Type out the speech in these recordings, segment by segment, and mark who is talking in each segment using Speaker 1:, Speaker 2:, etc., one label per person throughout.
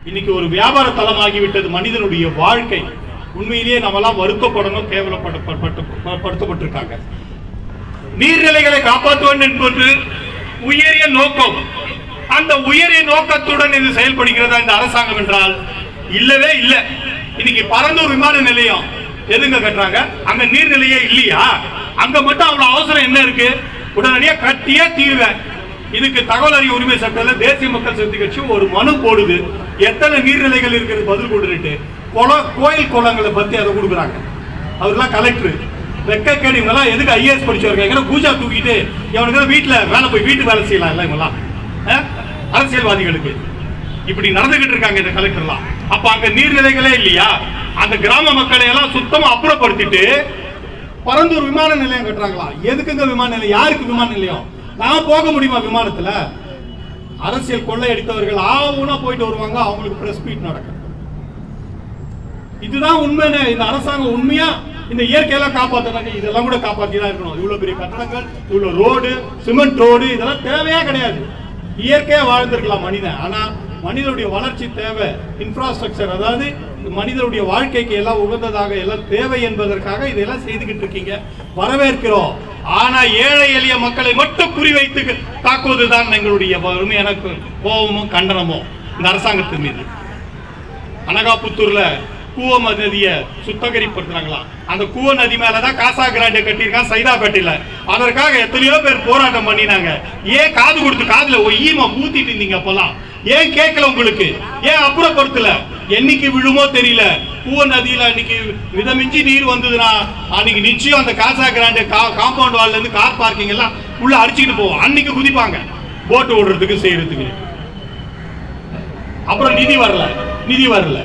Speaker 1: இன்னைக்கு ஒரு வியாபார தளமாகிவிட்டது மனிதனுடைய வாழ்க்கை. உண்மையிலேயே நம்மெல்லாம் வருத்தப்படணும், கேவலப்படுத்தப்பட்டிருக்காங்க. நீர்நிலைகளை காப்பாற்ற வேண்டும் என்பது உயரிய நோக்கம். அந்த உயரிய நோக்கத்துடன் இது செயல்படுகிறதா இந்த அரசாங்கம் என்றால் இல்லவே இல்லை. இன்னைக்கு பரந்தூர் விமான நிலையம் எதுங்க கட்டுறாங்க? அங்க நீர்நிலையே இல்லையா? அங்க மட்டும் அவ்வளவு அவசரம் என்ன இருக்கு? உடனடியாக கட்டியே தீர்வேன். இதுக்கு தகவல் அறிய உரிமை சட்டத்தில் தேசிய மக்கள் சக்தி கட்சி ஒரு மனு போடுது. எத்தனை நீர்நிலைகள் இருக்கிறது பதில் கொடுத்துட்டு கோயில் குளங்களை பத்தி அதை கொடுக்குறாங்க. அவர்லாம் கலெக்டர் வெக்கேடு. இவங்கெல்லாம் எதுக்கு ஐஏஎஸ் படிச்சு இருக்காங்க? பூஜா தூக்கிட்டு இவனுக்கு வீட்டுல வேலை போய் வீட்டு வேலை செய்யலாம் இல்ல? இவங்கெல்லாம் அரசியல்வாதிகளுக்கு இப்படி நடந்துகிட்டு இருக்காங்க இந்த கலெக்டர்லாம். அப்ப அங்க நீர்நிலைகளே இல்லையா? அந்த கிராம மக்களை எல்லாம் சுத்தமா அப்புறப்படுத்திட்டு பரந்தூர் விமான நிலையம் கட்டுறாங்களா? எதுக்குங்க விமான நிலையம்? யாருக்கு விமான நிலையம்? நான் போக முடியுமா விமானத்துல? அரசியல் கொள்ளையடித்தவர்கள் ஆவுனா போயிட்டு வருவாங்க, அவங்களுக்கு பிரஸ் மீட் நடக்கும். இதுதான் உண்மை. இந்த அரசாங்கம் உண்மையா இந்த இயற்கையெல்லாம் காப்பாற்றினாங்க. இதெல்லாம் கூட காப்பாற்றி தான் இருக்கணும். இவ்வளவு பெரிய கட்டடங்கள், இவ்வளவு ரோடு, சிமெண்ட் ரோடு, இதெல்லாம் தேவையா கிடையாது. இயற்கையா வாழ்ந்திருக்கலாம் மனிதன். ஆனா மனிதனுடைய வளர்ச்சி தேவை, இன்ஃப்ராஸ்ட்ரக்சர், அதாவது மனிதனுடைய வாழ்க்கைக்கு எல்லாம் உகந்ததாக எல்லாம் தேவை என்பதற்காக இதெல்லாம் செய்துகிட்டு இருக்கீங்க, வரவேற்கிறோம். ஆனா ஏழை எளிய மக்களை மட்டும் குறிவைத்து தாக்குவதுதான் எங்களுடைய வறுமையான கோபமும் கண்டனமும் இந்த அரசாங்கத்தின் மீது. அனகாபுத்தூர்ல கூவ நதியை சுத்தகரிப்படுத்துறாங்களாம். அந்த கூவ நதி மேலதான் காசா கிராண்டை கட்டியிருக்கான், சைதா கட்டில. அதற்காக எத்தனையோ பேர் போராட்டம் பண்ணினாங்க. ஏன் காது கொடுத்து காதுல ஈமா ஊத்திட்டு இருந்தீங்க? அப்பெல்லாம் ஏன் கேட்கல? உங்களுக்கு ஏன் அப்புறப்படுத்தல? என்னைக்கு விழுமோ தெரியல. கூவ நதியில அன்னைக்கு மிதமிஞ்சி நீர் வந்ததுன்னா அன்னைக்கு நிச்சயம் அந்த காசா கிராண்டை காம்பவுண்ட் வால்ல இருந்து கார் பார்க்கிங் எல்லாம் உள்ள அடிச்சுக்கிட்டு போவோம். அன்னைக்கு குதிப்பாங்க போட்டு ஓடுறதுக்கு செய்யறதுக்கு. அப்புறம் நிதி வரல.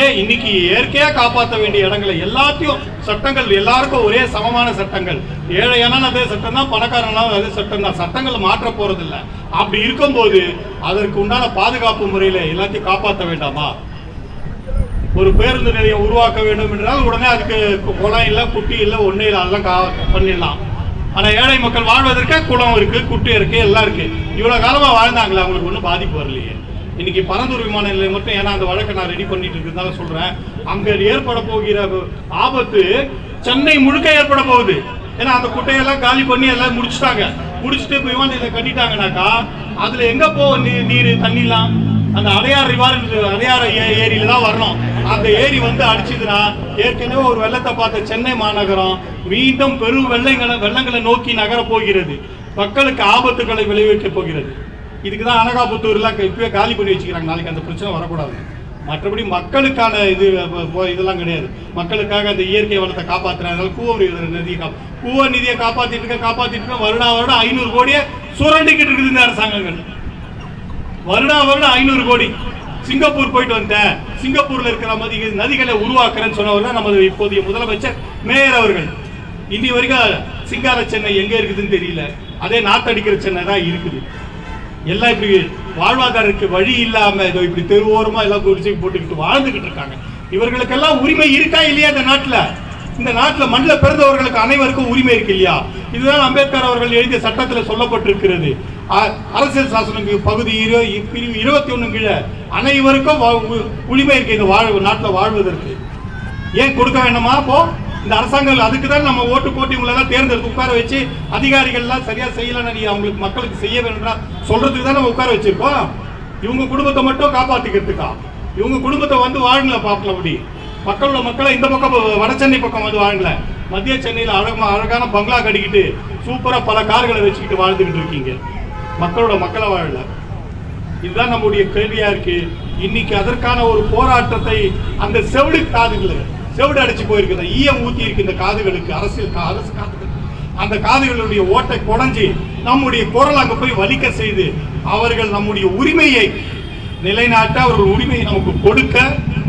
Speaker 1: ஏன் இன்னைக்கு இயற்கையா காப்பாற்ற வேண்டிய இடங்களை எல்லாத்தையும் சட்டங்கள் எல்லாருக்கும் ஒரே சமமான சட்டங்கள், ஏழையானாலும் அதே சட்டம் தான், பணக்காரனாலும் அதே சட்டம் தான், சட்டங்கள் மாற்ற போறதில்லை. அப்படி இருக்கும்போது அதற்கு உண்டான பாதுகாப்பு முறையில எல்லாத்தையும் காப்பாற்ற வேண்டாமா? ஒரு பேருந்து நிலையம் உருவாக்க வேண்டும் என்றால் உடனே அதுக்கு குளம் இல்லை, குட்டி இல்லை, ஒன்னே இல்லை, அதெல்லாம் பண்ணிடலாம். ஆனா ஏழை மக்கள் வாழ்வதற்கு குளம் இருக்கு, குட்டி இருக்கு, எல்லாம் இருக்கு. இவ்வளவு காலமா வாழ்ந்தாங்களே, அவங்களுக்கு ஒன்றும் பாதிப்பு வரலையே. இன்னைக்கு பரந்தூர் விமான நிலையம் மட்டும், ஏன்னா அந்த வழக்கை நான் ரெடி பண்ணிட்டு இருக்கிறதால சொல்றேன், அங்க ஏற்பட போகிற ஆபத்து சென்னை முழுக்க ஏற்பட போகுது. ஏன்னா அந்த குட்டையெல்லாம் காலி பண்ணி எல்லாம் முடிச்சுட்டாங்க. முடிச்சுட்டு இப்போ விமான நிலையம் கட்டிட்டாங்கனாக்கா அதுல எங்க போகும் நீர் தண்ணிலாம்? அந்த அடையார் ஏரியில தான் வரணும். அந்த ஏரி வந்து அடிச்சதுன்னா ஏற்கனவே ஒரு வெள்ளத்தை பார்த்த சென்னை மாநகரம் மீண்டும் பெரும் வெள்ளங்களை நோக்கி நகர போகிறது. மக்களுக்கு ஆபத்துக்களை விளைவிக்க போகிறது. இதுக்குதான் அனகாபுத்தூர்லாம் இப்பவே காலி பண்ணி வச்சுக்கிறாங்க. நாளைக்கு அந்த பிரச்சனை வரக்கூடாது. மற்றபடி மக்களுக்கான இதெல்லாம் கிடையாது. மக்களுக்காக அந்த இயற்கை வளத்தை காப்பாற்றுறாங்க. கூவ நிதியை காப்பாத்திட்டு வருடம் 500 கோடியை சுரண்டிக்கிட்டு இருக்குது இந்த அரசாங்கங்கள். வருடம் 500 கோடி. சிங்கப்பூர் போயிட்டு வந்தேன், சிங்கப்பூர்ல இருக்கிற நதிகளை உருவாக்குறேன்னு சொன்னவர் தான் நமது இப்போதைய முதலமைச்சர் மேயர் அவர்கள். இன்னி வரைக்கும் சிங்கார சென்னை எங்க இருக்குதுன்னு தெரியல. அதே நாத்தடிக்கிற சென்னை தான் இருக்குது. எல்லாம் இப்படி வாழ்வாதாரத்துக்கு வழி இல்லாம இப்படி தெருவோரமா எல்லாம் குறிச்சி போட்டுக்கிட்டு வாழ்ந்துகிட்டு இருக்காங்க. இவர்களுக்கெல்லாம் உரிமை இருக்கா இல்லையா? இந்த நாட்டுல மண்ணில் பிறந்தவர்களுக்கு அனைவருக்கும் உரிமை இருக்கு இல்லையா? இதுதான் அம்பேத்கர் அவர்கள் எழுதிய சட்டத்தில் சொல்லப்பட்டிருக்கிறது. அரசியல் சாசனம் பகுதி 21 கீழே அனைவருக்கும் உரிமை இருக்கு இந்த நாட்டில் வாழ்வதற்கு. ஏன் கொடுக்க வேண்டாமா? அப்போ இந்த அரசாங்கம் அதுக்கு தான் நம்ம ஓட்டு போட்டு இவங்களெல்லாம் தேர்ந்தெடுத்து உட்கார வச்சு அதிகாரிகள்லாம் சரியா செய்யலன்னு அவங்களுக்கு மக்களுக்கு செய்ய வேண்டாம் சொல்றதுக்கு தான் நம்ம உட்கார வச்சிருக்கோம். இவங்க குடும்பத்தை மட்டும் காப்பாத்திக்கிறதுக்கா? இவங்க குடும்பத்தை வந்து வாழல பார்க்கல. அப்படி மக்களை இந்த பக்கம் வட சென்னை பக்கம் வந்து வாழல. மத்திய சென்னையில் அழகான பங்களா கட்டிக்கிட்டு சூப்பரா பல கார்களை வச்சுக்கிட்டு வாழ்ந்துகிட்டு இருக்கீங்க. மக்களை வாழல. இதுதான் நம்முடைய கேள்வியா இருக்கு. இன்னைக்கு அதற்கான ஒரு போராட்டத்தை அந்த செவிடு அடைச்சு போயிருக்கு, ஈயம் ஊத்தி இருக்கு இந்த காதுகளுக்கு, அரசு காதுகள். அந்த காதுகளுடைய ஓட்டை குடஞ்சி நம்முடைய குரல் அங்க போய் வலிக்க செய்து அவர்கள் நம்முடைய உரிமையை நிலைநாட்ட, அவர்கள் உரிமையை நமக்கு கொடுக்க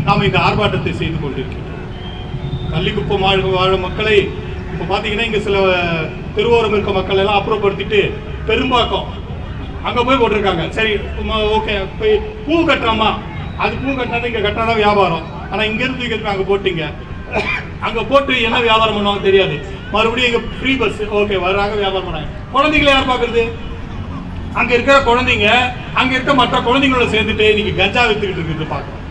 Speaker 1: நாம் இந்த ஆர்ப்பாட்டத்தை செய்து கொண்டிருக்கிறோம். கள்ளிக்குப்பம் வாழும் மக்களை இப்ப பாத்தீங்கன்னா இங்க சில திருவோரம் இருக்க மக்கள் எல்லாம் அப்புறப்படுத்திட்டு பெரும்பாக்கம் அங்க போய் போட்டிருக்காங்க. சரி ஓகே, பூ கட்டுறோமா? அது பூ கட்டினா இங்க கட்டினாதான் வியாபாரம். ஆனா இங்க இருந்து அங்க போட்டீங்க, அங்க போட்டு என்ன வியாபாரம் பண்ணுவாங்க தெரியாது. மறுபடியும் இங்க ஃப்ரீ பஸ், ஓகே வர்றாங்க, வியாபாரம் பண்ணாங்க. குழந்தைகளை யார் பாக்குறது? அங்க இருக்கிற குழந்தைங்க அங்க இருக்க மற்ற குழந்தைங்களோட சேர்ந்துட்டு இன்னைக்கு கஞ்சா வித்துக்கிட்டு இருக்குது பார்க்கணும்.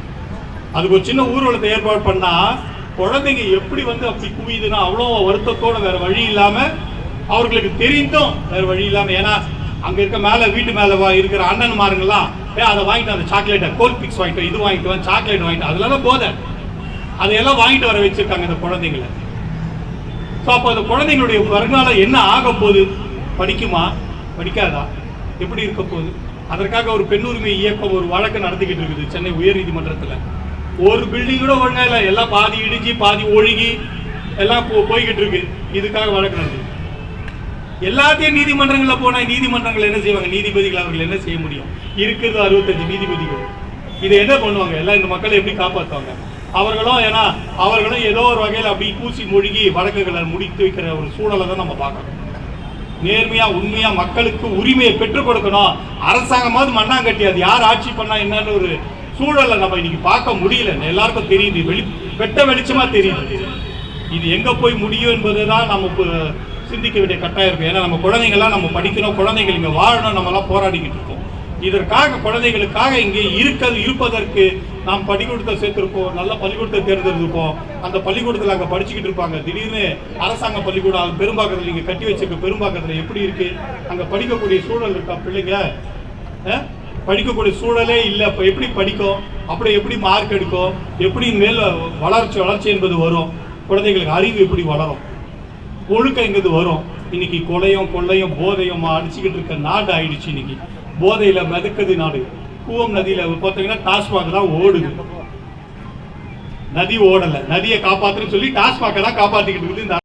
Speaker 1: அதுக்கு ஒரு சின்ன ஊர்வலத்தை ஏற்பாடு பண்ணா குழந்தைங்க எப்படி வந்து அப்படி குவியுதுன்னா அவ்வளோ வருத்தத்தோட வேற வழி இல்லாம அவர்களுக்கு தெரிந்தும் வேற வழி இல்லாம, ஏன்னா அங்க இருக்க மேல வீட்டு மேல இருக்கிற அண்ணன்மாருங்கெல்லாம் அதை வாங்கிட்டு அந்த சாக்லேட்டை கோல் பிக்ஸ் வாங்கிட்டு இது வாங்கிட்டு சாக்லேட் வாங்கிட்டு அதெல்லாம் போதை அதையெல்லாம் வாங்கிட்டு வர வச்சிருக்காங்க இந்த குழந்தைங்களை. ஸோ அப்போ அந்த குழந்தைங்களுடைய வருங்காலம் என்ன ஆக போகுது? படிக்குமா படிக்காதா எப்படி இருக்க போகுது? அதற்காக ஒரு பெண் உரிமை இயக்கம் ஒரு வழக்கு நடத்திக்கிட்டு இருக்குது சென்னை உயர் நீதிமன்றத்தில். ஒரு பில்டிங் கூட ஒழுங்கா இல்லை, எல்லாம் பாதி இடிஞ்சு பாதி ஒழுகி எல்லாம் போய்கிட்டு இருக்கு. இதுக்காக வழக்கு நடக்குது. எல்லாத்தையும் நீதிமன்றங்களில் போனால் நீதிமன்றங்கள் என்ன செய்வாங்க? நீதிபதிகள் அவர்கள் என்ன செய்ய முடியும்? இருக்கிறது 65 நீதிபதிகள். இதை என்ன பண்ணுவாங்க? எல்லாம் இந்த மக்களை எப்படி காப்பாற்றுவாங்க? அவர்களும் ஏன்னா அவர்களும் ஏதோ ஒரு வகையில் அப்படி பூசி மொழிகி வழக்குகளை முடித்து வைக்கிற ஒரு சூழலை தான் நம்ம பார்க்கணும். நேர்மையா உண்மையா மக்களுக்கு உரிமையை பெற்றுக் கொடுக்கணும். அரசாங்கமாவது மண்ணாங்கட்டி அது யார் ஆட்சி பண்ணா என்னன்னு ஒரு சூழலை நம்ம இன்னைக்கு பார்க்க முடியல. எல்லாருக்கும் தெரியுது, வெட்ட வெளிச்சமா தெரியுது. இது எங்க போய் முடியும் என்பதை தான் நம்ம சிந்திக்க வேண்டிய கட்டாயம் இருக்கு. ஏன்னா நம்ம குழந்தைங்கள்லாம் நம்ம படிக்கணும், குழந்தைகள் இங்க வாழணும், நம்ம எல்லாம் போராடிக்கிட்டு இருக்கோம். இதற்காக குழந்தைகளுக்காக இங்கே இருப்பதற்கு நாம் பள்ளிக்கூடத்தை சேர்த்திருப்போம், நல்ல பள்ளிக்கூடத்தை தேர்ந்தெடுப்போம். அந்த பள்ளிக்கூடத்தில் அங்கே படிச்சுக்கிட்டு இருப்பாங்க. திடீர்னு அரசாங்க பள்ளிக்கூடம் பெரும்பாக்கத்தில் இங்கே கட்டி வச்சிருக்க பெரும்பாக்கத்தில் எப்படி இருக்கு? அங்கே படிக்கக்கூடிய சூழல் இருக்கா? பிள்ளைங்க படிக்கக்கூடிய சூழலே இல்லை. இப்போ எப்படி படிக்கும்? அப்படி எப்படி மார்க் எடுக்கும்? எப்படி மேல் வளர்ச்சி என்பது வரும்? குழந்தைகளுக்கு அறிவு எப்படி வளரும்? ஒழுக்கம் எங்கிறது வரும்? இன்னைக்கு கொலையும் கொள்ளையும் போதையும் அடிச்சுக்கிட்டு இருக்க நாடு ஆயிடுச்சு. இன்னைக்கு போதையில மிதக்குது நாடு. கூவம் நதியில பார்த்தீங்கன்னா டாஸ்மாக் தான் ஓடுது, நதி ஓடல. நதியை காப்பாத்துன்னு சொல்லி டாஸ்மாக் தான் காப்பாத்திக்கிட்டு இருக்குது.